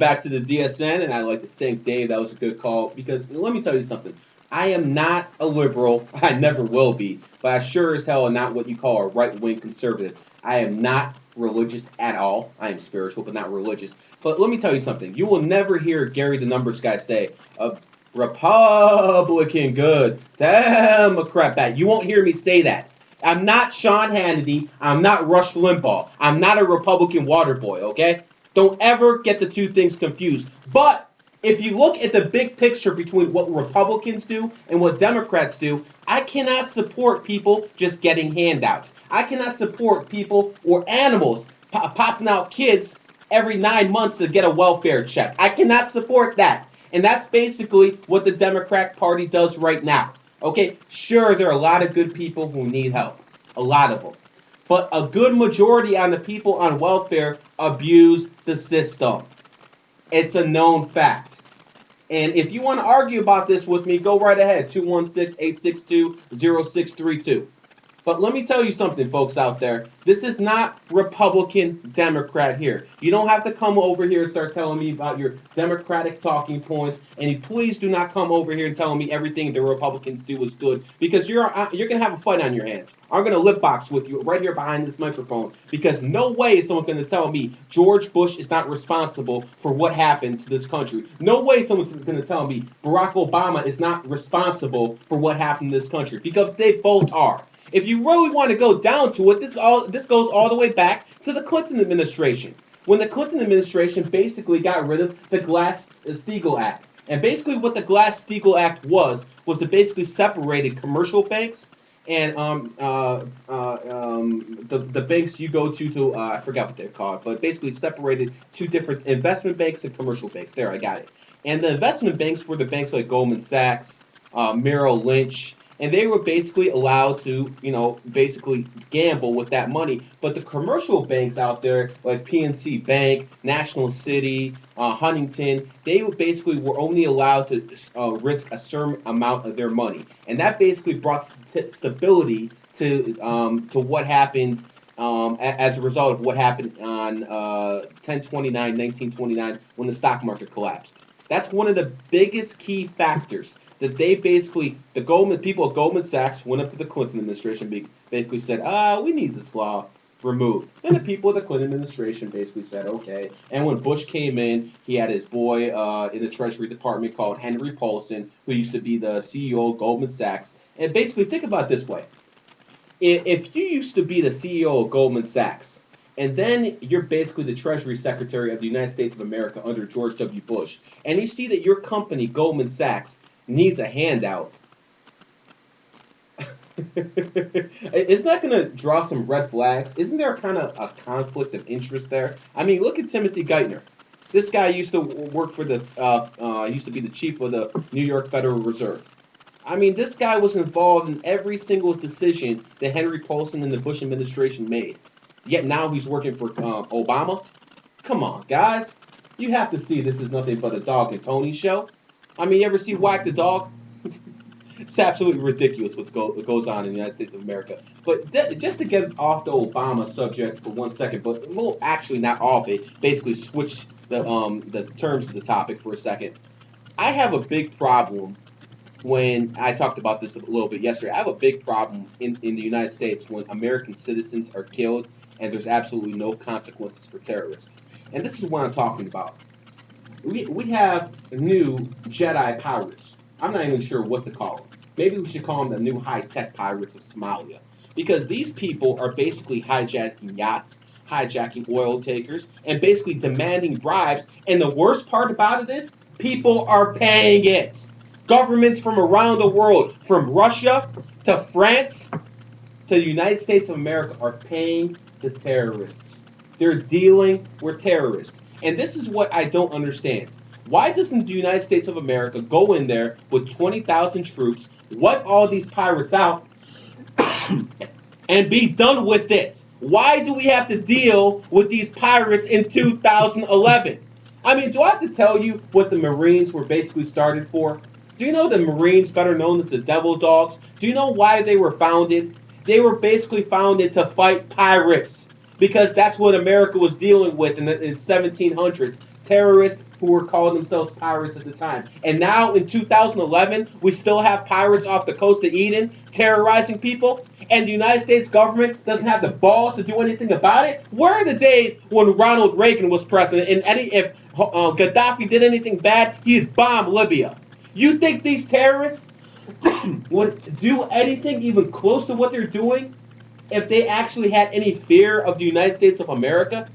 back to the DSN, and I'd like to thank Dave. That was a good call because let me tell you something. I am not a liberal. I never will be, but I sure as hell am not what you call a right wing conservative. I am not religious at all. I am spiritual, but not religious. But let me tell you something. You will never hear Gary the Numbers guy say, Republican good, Democrat bad. You won't hear me say that. I'm not Sean Hannity. I'm not Rush Limbaugh. I'm not a Republican water boy, okay? Don't ever get the two things confused. But if you look at the big picture between what Republicans do and what Democrats do, I cannot support people just getting handouts. I cannot support people or animals popping out kids every 9 months to get a welfare check. I cannot support that. And that's basically what the Democratic Party does right now. Okay, sure, there are a lot of good people who need help, a lot of them. But a good majority on the people on welfare abuse the system. It's a known fact. And if you want to argue about this with me, go right ahead. 216-862-0632. But let me tell you something, folks out there. This is not Republican Democrat here. You don't have to come over here and start telling me about your Democratic talking points. And please do not come over here and telling me everything the Republicans do is good, because you're gonna have a fight on your hands. I'm gonna lip box with you right here behind this microphone, because no way is someone gonna tell me George Bush is not responsible for what happened to this country. No way someone's gonna tell me Barack Obama is not responsible for what happened to this country, because they both are. If you really want to go down to it, this goes all the way back to the Clinton administration. When the Clinton administration basically got rid of the Glass-Steagall Act. And basically what the Glass-Steagall Act was it basically separated commercial banks and the banks you go to I forgot what they're called, but basically separated two different investment banks and commercial banks. There, I got it. And the investment banks were the banks like Goldman Sachs, Merrill Lynch, and they were basically allowed to, basically gamble with that money. But the commercial banks out there, like PNC Bank, National City, Huntington, they basically were only allowed to risk a certain amount of their money, and that basically brought stability to what happened as a result of what happened on 10/29/1929 when the stock market collapsed. That's one of the biggest key factors that they basically, the Goldman people at Goldman Sachs went up to the Clinton administration, basically said, we need this law removed. And the people of the Clinton administration basically said, okay. And when Bush came in, he had his boy in the Treasury Department called Henry Paulson, who used to be the CEO of Goldman Sachs. And basically, think about it this way. If you used to be the CEO of Goldman Sachs, and then you're basically the Treasury Secretary of the United States of America under George W. Bush, and you see that your company, Goldman Sachs, needs a handout, isn't that going to draw some red flags? Isn't there kind of a conflict of interest there? I mean, look at Timothy Geithner. This guy used to work for used to be the chief of the New York Federal Reserve. I mean, this guy was involved in every single decision that Henry Paulson and the Bush administration made. Yet now he's working for Obama. Come on, guys. You have to see this is nothing but a dog and pony show. I mean, you ever see Whack the Dog? It's absolutely ridiculous what goes on in the United States of America. But just to get off the Obama subject for 1 second, but we'll actually not off it, basically switch the terms of the topic for a second. I have a big problem when I talked about this a little bit yesterday. I have a big problem in the United States when American citizens are killed and there's absolutely no consequences for terrorists. And this is what I'm talking about. We have new Jedi pirates. I'm not even sure what to call them. Maybe we should call them the new high-tech pirates of Somalia. Because these people are basically hijacking yachts, hijacking oil takers, and basically demanding bribes. And the worst part about it is, people are paying it. Governments from around the world, from Russia to France to the United States of America, are paying the terrorists. They're dealing with terrorists. And this is what I don't understand. Why doesn't the United States of America go in there with 20,000 troops, wipe all these pirates out, and be done with it? Why do we have to deal with these pirates in 2011? I mean, do I have to tell you what the Marines were basically started for? Do you know the Marines, better known as the Devil Dogs? Do you know why they were founded? They were basically founded to fight pirates, because that's what America was dealing with in the 1700s. Terrorists who were calling themselves pirates at the time. And now in 2011, we still have pirates off the coast of Eden terrorizing people, and the United States government doesn't have the balls to do anything about it. Where are the days when Ronald Reagan was president, and if Gaddafi did anything bad, he'd bomb Libya? You think these terrorists would do anything even close to what they're doing if they actually had any fear of the United States of America?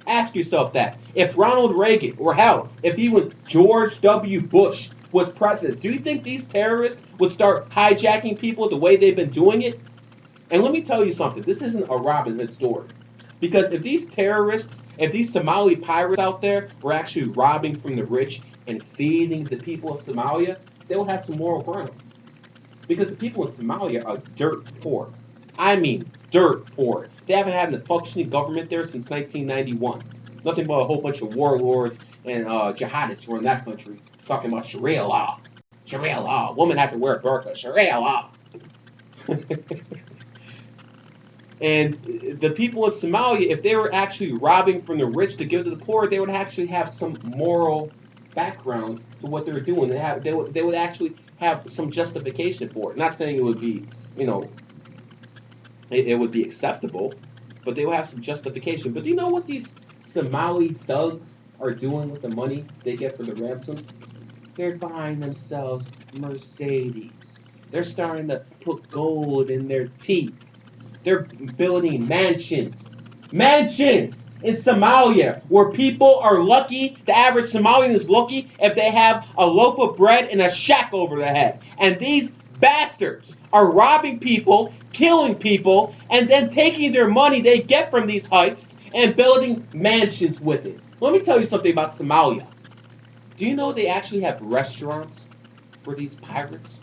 Ask yourself that. If Ronald Reagan, or hell, if even George W. Bush was president, do you think these terrorists would start hijacking people the way they've been doing it? And let me tell you something. This isn't a Robin Hood story. Because if these terrorists, if these Somali pirates out there were actually robbing from the rich and feeding the people of Somalia, they will have some moral ground. Because the people in Somalia are dirt poor. I mean, dirt poor. They haven't had a functioning government there since 1991. Nothing but a whole bunch of warlords and jihadists run that country, talking about Sharia law. Sharia law. Women have to wear a burqa. Sharia law. And the people in Somalia, if they were actually robbing from the rich to give to the poor, they would actually have some moral background to what they were doing. They would actually have some justification for it. Not saying it would be, you know, it would be acceptable, but they would have some justification. But do you know what these Somali thugs are doing with the money they get for the ransoms? They're buying themselves Mercedes. They're starting to put gold in their teeth. They're building mansions. Mansions in Somalia where people are lucky. The average Somalian is lucky if they have a loaf of bread and a shack over their head. And these bastards are robbing people, killing people, and then taking their money they get from these heists and building mansions with it. Let me tell you something about Somalia. Do you know they actually have restaurants for these pirates?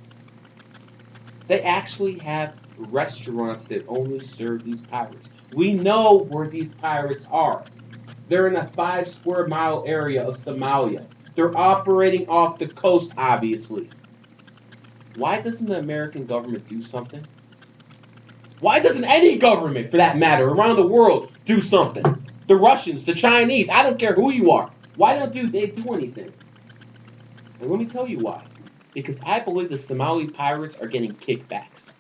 They actually have restaurants that only serve these pirates. We know where these pirates are. They're in a 5 square mile area of Somalia. They're operating off the coast, obviously. Why doesn't the American government do something? Why doesn't any government, for that matter, around the world do something? The Russians, the Chinese, I don't care who you are. Why don't they do anything? And let me tell you why. Because I believe the Somali pirates are getting kickbacks.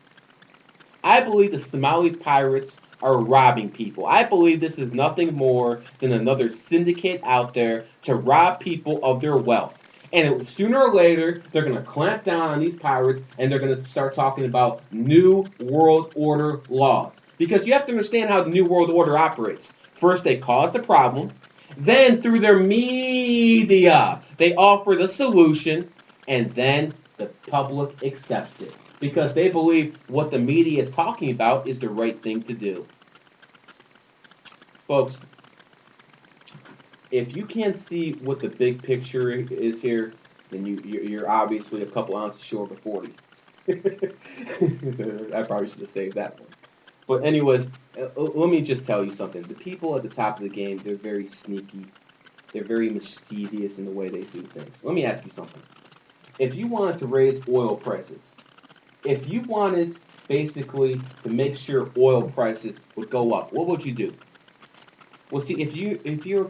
I believe the Somali pirates are robbing people. I believe this is nothing more than another syndicate out there to rob people of their wealth. And sooner or later, they're going to clamp down on these pirates and they're going to start talking about New World Order laws. Because you have to understand how the New World Order operates. First, they cause the problem. Then, through their media, they offer the solution. And then the public accepts it because they believe what the media is talking about is the right thing to do. Folks, if you can't see what the big picture is here, then you're obviously a couple ounces short of 40. I probably should have saved that one. But anyways, let me just tell you something. The people at the top of the game, they're very sneaky. They're very mischievous in the way they do things. Let me ask you something. If you wanted to raise oil prices, if you wanted basically to make sure oil prices would go up, what would you do? Well, see, if you're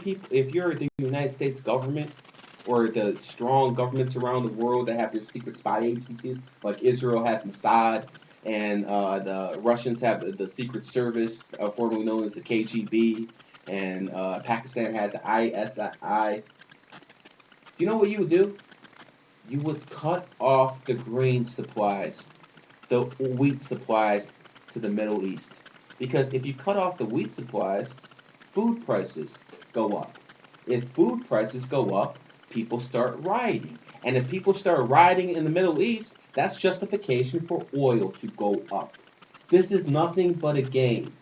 the United States government or the strong governments around the world that have their secret spy agencies, like Israel has Mossad, and the Russians have the Secret Service, formerly known as the KGB, and Pakistan has the ISI. Do you know what you would do? You would cut off the grain supplies, the wheat supplies to the Middle East. Because if you cut off the wheat supplies, food prices go up. If food prices go up, people start rioting. And if people start rioting in the Middle East, that's justification for oil to go up. This is nothing but a game.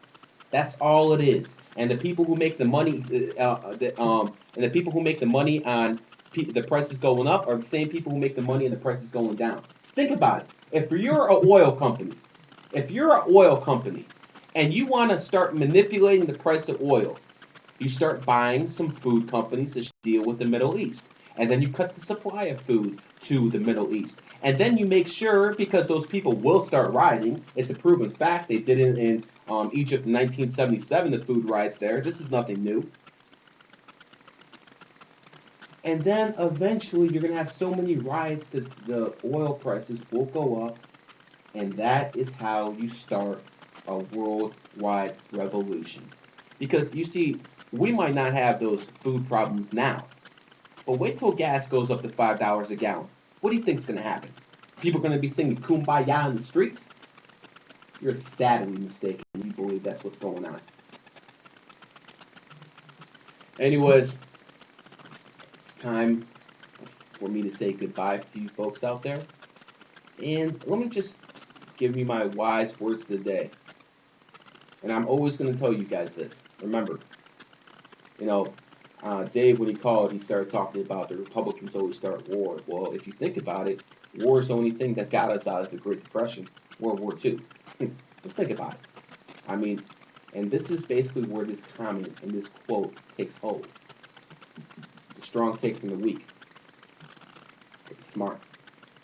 That's all it is. And the people who make the money, and the people who make the money on the prices going up are the same people who make the money and the prices going down. Think about it. If you're an oil company, and you want to start manipulating the price of oil, you start buying some food companies that deal with the Middle East. And then you cut the supply of food to the Middle East. And then you make sure, because those people will start rioting, it's a proven fact. They did it in Egypt in 1977, the food riots there. This is nothing new. And then eventually you're going to have so many riots that the oil prices will go up. And that is how you start a worldwide revolution. Because you see, we might not have those food problems now, but wait till gas goes up to $5 a gallon. What do you think's going to happen? People are going to be singing "Kumbaya" in the streets? You're sadly mistaken. You believe that's what's going on. Anyways, it's time for me to say goodbye to you folks out there. And let me just give you my wise words of the day. And I'm always going to tell you guys this. Remember, you know, Dave, when he called, he started talking about the Republicans always start war. Well, if you think about it, war is the only thing that got us out of the Great Depression, World War II. Just think about it. I mean, and this is basically where this comment and this quote takes hold. The strong take from the weak. Take the smart.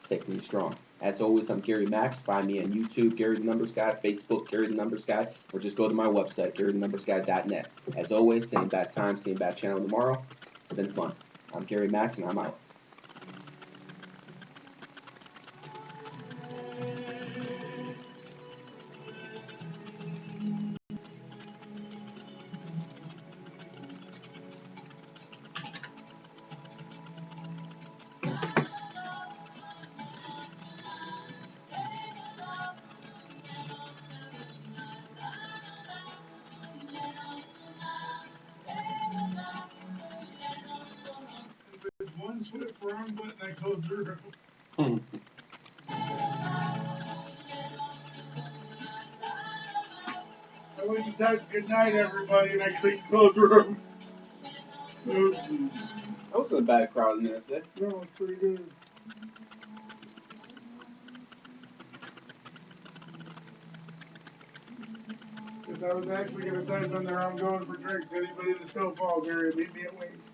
Take from the strong. As always, I'm Gary Max. Find me on YouTube, Gary the Numbers Guy, Facebook, Gary the Numbers Guy, or just go to my website, GaryTheNumbersGuy.net. As always, same bad time, same bad channel tomorrow. It's been fun. I'm Gary Max, and I'm out. One swift wrong button, I closed the room. I went to type good night, everybody, and I clicked close the room. Oops. That wasn't a bad crowd in there today. No, it's pretty good. Because I was actually going to type in there, I'm going for drinks. Anybody in the Snow Falls area, meet me at Wings.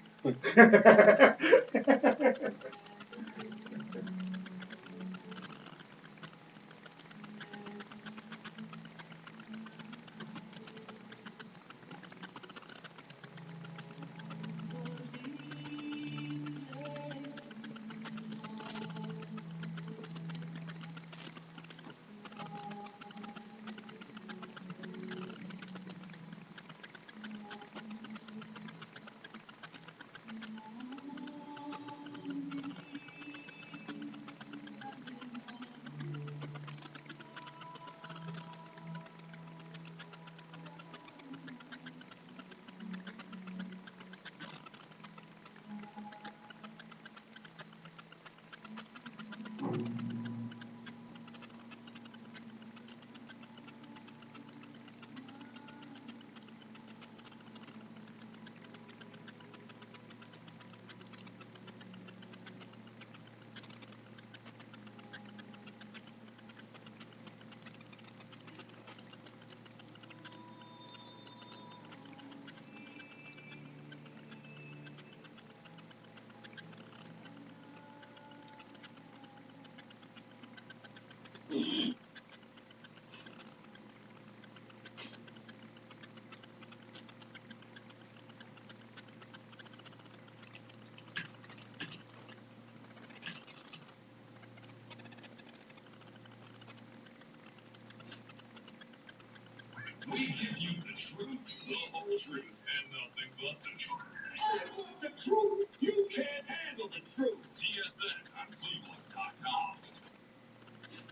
We give you the truth, the whole truth, and nothing but the truth. I want the truth. You can't handle the truth. TSN on Cleveland.com.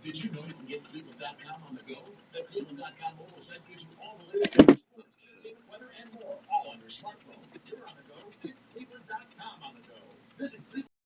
Did you know you can get Cleveland.com on the go? The Cleveland.com mobile site gives you all the latest news, sports, entertainment, weather, and more, all on your smartphone. If you're on the go, get Cleveland.com on the go. Visit Cleveland.